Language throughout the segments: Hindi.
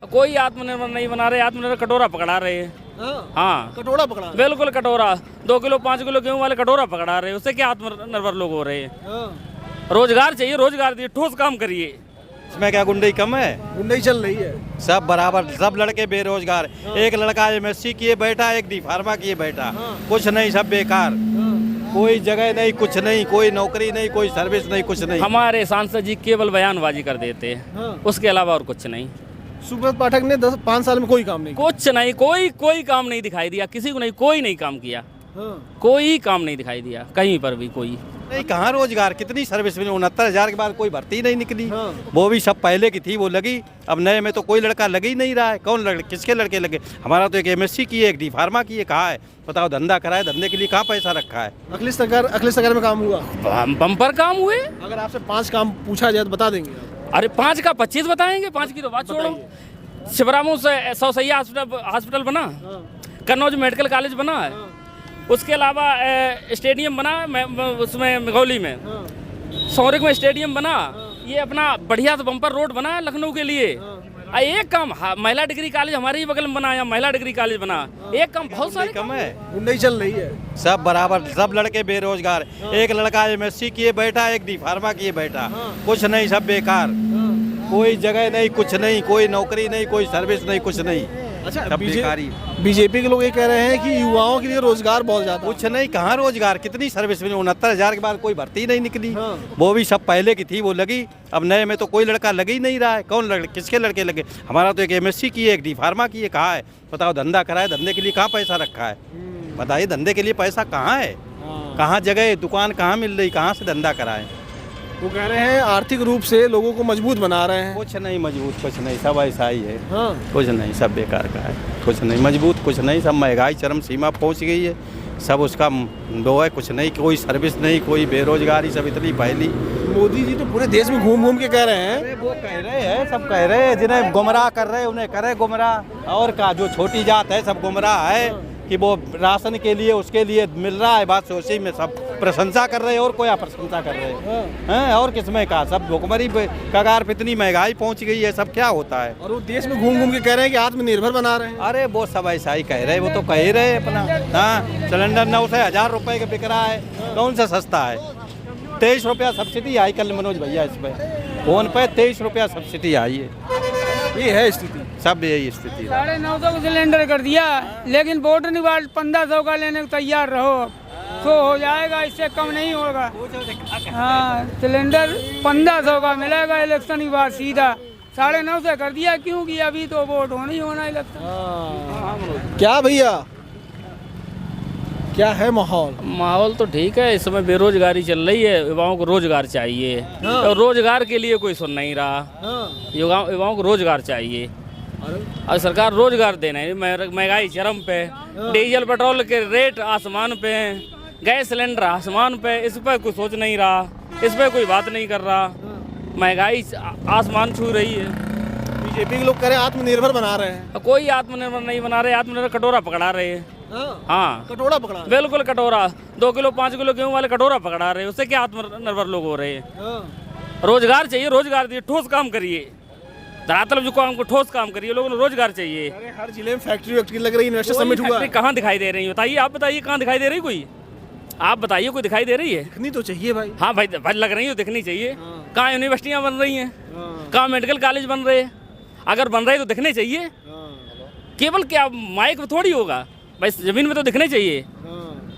कोई आत्मनिर्भर नहीं बना रहे, आत्मनिर्भर कटोरा पकड़ा रहे हैं। हाँ कटोरा पकड़ा बिल्कुल कटोरा, 2 किलो 5 किलो गेहूं वाले कटोरा पकड़ा रहे हैं, उससे क्या आत्मनिर्भर लोग हो रहे हैं। रोजगार चाहिए, रोजगार दिए, ठोस काम करिए। इसमें क्या गुंडई कम है? गुंडई चल रही है। सब बराबर, सब लड़के बेरोजगार। एक लड़का एमएससी किए बैठा, एक डी फार्मा किए बैठा, कुछ नहीं, सब बेकार। कोई जगह नहीं, कुछ नहीं, कोई नौकरी नहीं, कोई सर्विस नहीं, कुछ नहीं। हमारे सांसद जी केवल बयानबाजी कर देते हैं, उसके अलावा और कुछ नहीं। सुब्रत पाठक ने 5 साल में कोई काम नहीं कुछ नहीं, कोई काम नहीं दिखाई दिया, किसी को नहीं, कोई नहीं काम किया, कोई काम नहीं दिखाई दिया कहीं पर भी। कोई नहीं, कहाँ रोजगार, कितनी सर्विस मिली? 69,000 के बाद कोई भर्ती नहीं निकली। वो भी सब पहले की थी, वो लगी। अब नए में तो कोई लड़का लग ही नहीं रहा है। कौन किसके लड़के लगे? हमारा तो एक एमएससी की है, एक डी फार्मा की है, कहाँ है बताओ? धंधा कराए, धंधे के लिए कहाँ पैसा रखा है? अखिलेश सरकार में काम हुआ? बम्पर काम हुए। अगर आपसे 5 काम पूछा जाए तो बता देंगे आप? अरे 5 का 25 बताएंगे, 5 की तो बात छोड़ो। शिवरामू से 100 सैया हॉस्पिटल बना, कन्नौज मेडिकल कॉलेज बना है, उसके अलावा स्टेडियम बना उसमें मिघौली में, सौरिक में स्टेडियम बना, ये अपना बढ़िया से बम्पर रोड बना है लखनऊ के लिए। एक काम महिला डिग्री कॉलेज हमारे ही बगल में बनाया, महिला डिग्री कॉलेज बना। एक काम बहुत सारे कम है, गुंडई चल रही है। सब बराबर, सब लड़के बेरोजगार। एक लड़का एमएससी किए बैठा, एक डी फार्मा किए बैठा, कुछ नहीं, सब बेकार। कोई जगह नहीं, कुछ नहीं, कोई नौकरी नहीं, कोई सर्विस नहीं, कुछ नहीं। अच्छा, बेकारी। बीजेपी के लोग ये कह रहे हैं कि युवाओं के लिए रोजगार बहुत ज्यादा। कुछ नहीं, कहाँ रोजगार, कितनी सर्विस मिली? 69,000 के बाद कोई भर्ती नहीं निकली। वो भी सब पहले की थी, वो लगी। अब नए में तो कोई लड़का लग ही नहीं रहा है। कौन किसके लड़के लगे? हमारा तो एक एमएससी की है, एक डी फार्मा की है, कहाँ है बताओ? धंधा कराए, धंधे के लिए कहाँ पैसा रखा है? बताइए, धंधे के लिए पैसा कहाँ है? कहाँ जगह, दुकान कहाँ मिल रही, कहाँ से धंधा कराए? वो कह रहे हैं आर्थिक रूप से लोगों को मजबूत बना रहे हैं। कुछ नहीं मजबूत, कुछ नहीं, सब ऐसा ही है। कुछ नहीं, सब बेकार का है। कुछ नहीं मजबूत, कुछ नहीं, सब महंगाई चरम सीमा पहुंच गई है। सब उसका दो है, कुछ नहीं, कोई सर्विस नहीं, कोई बेरोजगारी, सब इतनी फैली। मोदी जी तो पूरे देश में घूम घूम के कह रहे हैं। अरे वो कह रहे हैं, सब कह रहे हैं, जिन्हें गुमराह कर रहे हैं उन्हें करे गुमराह। और का जो छोटी जात है सब गुमराह है कि वो राशन के लिए उसके लिए मिल रहा है, बात उसी में सब प्रशंसा कर रहे हैं और कोई अप्रशंसा कर रहे हैं। और किसमें का, सब भुखमरी कगार पे इतनी महंगाई पहुंच गई है, सब क्या होता है? और वो देश में घूम घूम के कह रहे हैं कि आत्मनिर्भर बना रहे हैं। अरे वो सब ऐसा ही कह रहे हैं, वो तो कह ही रहे हैं अपना। हाँ, सिलेंडर 9 से 1000 रुपए का बिक रहा है, कौन सा सस्ता है? 23 रुपया सब्सिडी आई कल मनोज भैया इस पे फोन पे, 23 रुपया सब्सिडी आई है। ये है स्थिति, सब यही स्थिति। 950 का सिलेंडर कर दिया, लेकिन वोटर नहीं, 1500 का लेने को तैयार रहो तो हो जाएगा, इससे कम नहीं होगा। हाँ, सिलेंडर 1500 का मिलेगा इलेक्शन के बाद सीधा। 950 कर दिया, क्योंकि अभी तो वोट होना ही होना इलेक्शन। क्या भैया, क्या है माहौल? माहौल तो ठीक है, इस समय बेरोजगारी चल रही है, युवाओं को रोजगार चाहिए। और रोजगार के लिए कोई सुन नहीं रहा। युवाओं को रोजगार चाहिए और सरकार रोजगार देना है। महंगाई चरम पे, डीजल पेट्रोल के रेट आसमान पे, गैस सिलेंडर आसमान पे, इस पर कोई सोच नहीं रहा, इस पर कोई बात नहीं कर रहा। महंगाई आसमान छू रही है। बीजेपी के लोग कह रहे हैं आत्मनिर्भर बना रहे हैं। कोई आत्मनिर्भर नहीं बना रहे, आत्मनिर्भर कटोरा पकड़ा रहे हैं। हाँ, कटोरा पकड़ा, बिल्कुल कटोरा, 2 किलो 5 किलो गेहूं वाले कटोरा पकड़ा रहे हैं, उससे क्या आत्मनिर्भर लोग हो रहे हैं। रोजगार चाहिए, रोजगार दिए, ठोस काम करिए। धरातल जो काम को ठोस काम करिए, लोगों को रोजगार चाहिए। अरे हर जिले में फैक्ट्री लग रही है, इन्वेस्टर समिट हुआ। कहाँ दिखाई दे रही है बताइए? आप बताइए, कहाँ दिखाई दे रही कोई? आप बताइए, कोई दिखाई दे रही है? दिखनी तो चाहिए भाई। हाँ भाई, लग रही है, दिखनी चाहिए। कहाँ यूनिवर्सिटियाँ बन रही हैं, कहाँ मेडिकल कॉलेज बन रहे हैं? अगर बन रहे तो दिखने चाहिए। केवल क्या माइक में थोड़ी होगा भाई, जमीन में तो दिखने चाहिए।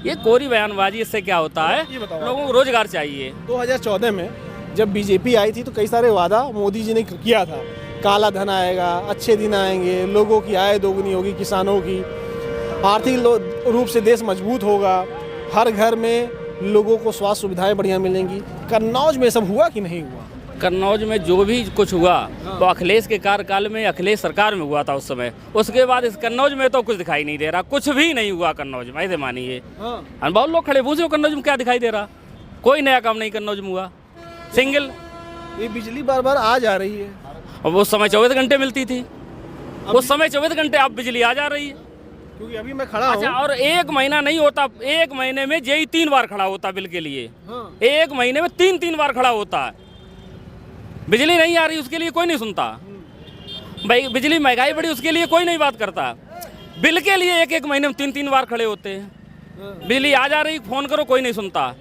ये कोरी बयानबाजी, इससे क्या होता है? लोगों को रोजगार चाहिए। 2014 में जब बीजेपी आई थी तो कई सारे वादा मोदी जी ने किया था। काला धन आएगा, अच्छे दिन आएंगे, लोगों की आय दोगुनी होगी, किसानों की, आर्थिक रूप से देश मजबूत होगा, हर घर में लोगों को स्वास्थ्य सुविधाएं बढ़िया मिलेंगी। कन्नौज में सब हुआ कि नहीं हुआ? कन्नौज में जो भी कुछ हुआ वो अखिलेश के कार्यकाल में, अखिलेश सरकार में हुआ था उस समय। उसके बाद इस कन्नौज में तो कुछ दिखाई नहीं दे रहा, कुछ भी नहीं हुआ कन्नौज में, ऐसे मानिए। बहुत लोग खड़े पूछे कन्नौज में क्या दिखाई दे रहा? कोई नया काम नहीं कन्नौज में हुआ। सिंगल ये बिजली बार बार आ जा रही है, और वो समय 24 घंटे मिलती थी, उस समय 24 घंटे अब बिजली आ जा रही है। क्योंकि अभी मैं खड़ा हूँ। अच्छा, और 1 महीना नहीं होता, 1 महीने में यही 3 बार खड़ा होता बिल के लिए। 1 महीने में 3 बार खड़ा होता है। बिजली नहीं आ रही, उसके लिए कोई नहीं सुनता। भाई बिजली महंगाई बढ़ी उसके लिए कोई नहीं बात करता, बिल के लिए एक महीने में 3 बार खड़े होते हैं। बिजली आ जा रही, फोन करो कोई नहीं सुनता।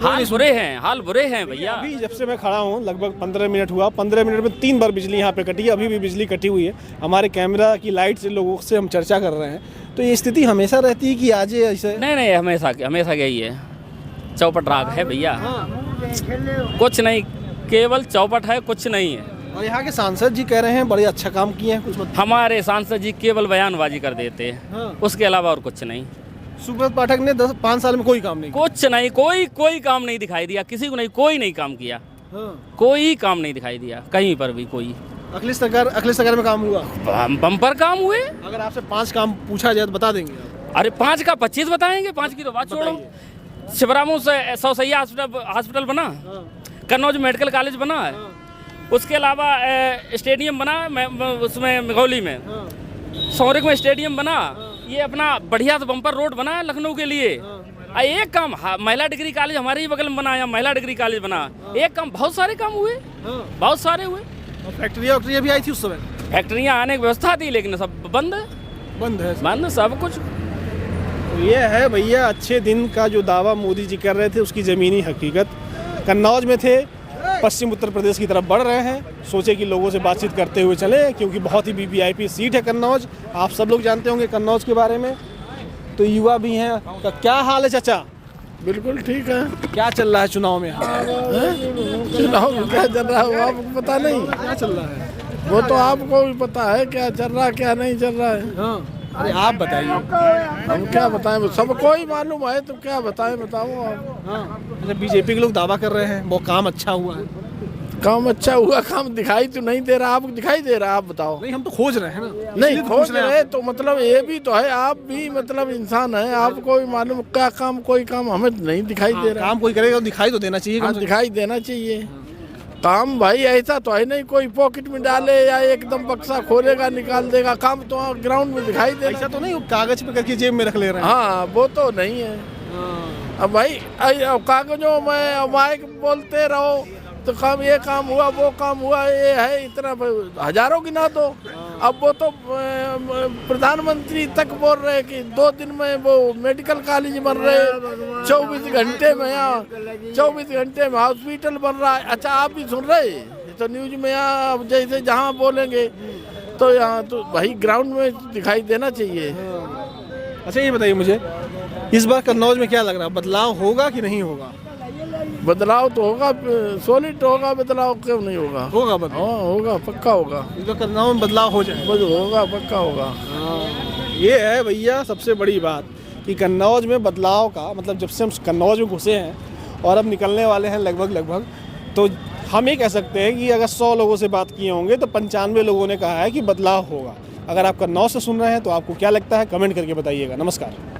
हाल बुरे हैं भैया। अभी जब से मैं खड़ा हूँ लगभग 15 मिनट हुआ, 15 मिनट में 3 बार बिजली यहाँ पे कटी है, अभी भी बिजली कटी हुई है। हमारे कैमरा की लाइट से लोगों से हम चर्चा कर रहे हैं, तो ये स्थिति हमेशा रहती है कि आज ऐसे? नहीं, हमेशा यही है, चौपट राग है भैया। कुछ नहीं, केवल चौपट है, कुछ नहीं है। और यहाँ के सांसद जी कह रहे हैं बड़े अच्छा काम किए हैं, कुछ हमारे सांसद जी केवल बयानबाजी कर देते हैं, उसके अलावा और कुछ नहीं। सुब्रत पाठक ने 5 साल में कोई काम नहीं किया। कुछ नहीं, कोई काम नहीं दिखाई दिया किसी को, नहीं कोई नहीं काम किया। कोई काम नहीं दिखाई दिया कहीं पर भी कोई। अखिलेश सरकार में काम हुआ, बम्पर काम हुए। अगर आपसे 5 काम पूछा जाए तो बता देंगे आप? अरे 5 का 25 बताएंगे, 5 की तो बात छोड़ो। शिवरामू से सौसैया हॉस्पिटल बना, कन्नौज मेडिकल कॉलेज बना है, उसके अलावा स्टेडियम बना उसमें मिघौली में, सौरिक में स्टेडियम बना, ये अपना बढ़िया तो बम्पर रोड बना है लखनऊ के लिए। एक काम महिला डिग्री कॉलेज हमारे ही बगल में बना, महिला डिग्री कॉलेज बना। एक काम, बहुत सारे काम हुए, बहुत सारे हुए। फैक्ट्रियाँ भी आई थी उस समय? फैक्ट्रियाँ आने की व्यवस्था थी लेकिन सब बंद है सब कुछ। तो ये है भैया अच्छे दिन का जो दावा मोदी जी कर रहे थे उसकी ज़मीनी हकीकत। कन्नौज में थे, पश्चिम उत्तर प्रदेश की तरफ बढ़ रहे हैं। सोचे कि लोगों से बातचीत करते हुए चले, क्योंकि बहुत ही वीवीआईपी सीट है कन्नौज। आप सब लोग जानते होंगे कन्नौज के बारे में। तो युवा भी हैं। क्या हाल है चाचा? बिल्कुल ठीक है। क्या चल रहा है चुनाव में? चुनाव में क्या चल रहा है वो आपको पता नहीं? क्या चल रहा है वो तो आपको भी पता है क्या चल रहा है क्या नहीं चल रहा है। अरे आप बताइए। हम क्या बताएं, सबको ही मालूम है, तो क्या बताएं, बताओ आप। बीजेपी के लोग दावा कर रहे हैं वो काम अच्छा हुआ है। काम अच्छा हुआ, काम दिखाई तो नहीं दे रहा। आपको दिखाई दे रहा, आप बताओ। नहीं, हम तो खोज रहे हैं ना। नहीं खोज रहे तो मतलब ये भी तो है, आप भी मतलब इंसान है, आपको भी मालूम क्या काम, कोई काम हमें नहीं दिखाई दे रहा। काम कोई करेगा तो दिखाई तो देना चाहिए। दिखाई देना चाहिए काम भाई। ऐसा तो है नहीं कोई पॉकेट में डाले या एकदम बक्सा खोलेगा निकाल देगा। काम तो ग्राउंड में दिखाई दे। ऐसा तो नहीं कागज पे करके जेब में रख ले रहे हैं। हाँ वो तो नहीं है। अब भाई कागजों में माइक बोलते रहो तो काम, ये काम हुआ वो काम हुआ, ये है इतना, हजारों गिना दो। अब वो तो प्रधानमंत्री तक बोल रहे हैं कि 2 दिन में वो मेडिकल कॉलेज बन रहे, 24 घंटे में, 24 घंटे में हॉस्पिटल बन रहा है। अच्छा आप भी सुन रहे तो न्यूज में यहाँ जैसे जहाँ बोलेंगे तो यहाँ तो भाई ग्राउंड में दिखाई देना चाहिए। अच्छा ये बताइए मुझे, इस बार कन्नौज में क्या लग रहा है, बदलाव होगा कि नहीं होगा? बदलाव तो होगा, सॉलिड होगा, बदलाव क्यों नहीं होगा? होगा बदलाव। हाँ होगा, पक्का होगा। तो कन्नौज में बदलाव हो जाए? होगा, पक्का होगा। ये है भैया सबसे बड़ी बात कि कन्नौज में बदलाव का मतलब, जब से हम कन्नौज में घुसे हैं और अब निकलने वाले हैं लगभग, तो हम ये कह सकते हैं कि अगर 100 लोगों से बात किए होंगे तो 95 लोगों ने कहा है कि बदलाव होगा। अगर आप कन्नौज से सुन रहे हैं तो आपको क्या लगता है, कमेंट करके बताइएगा। नमस्कार।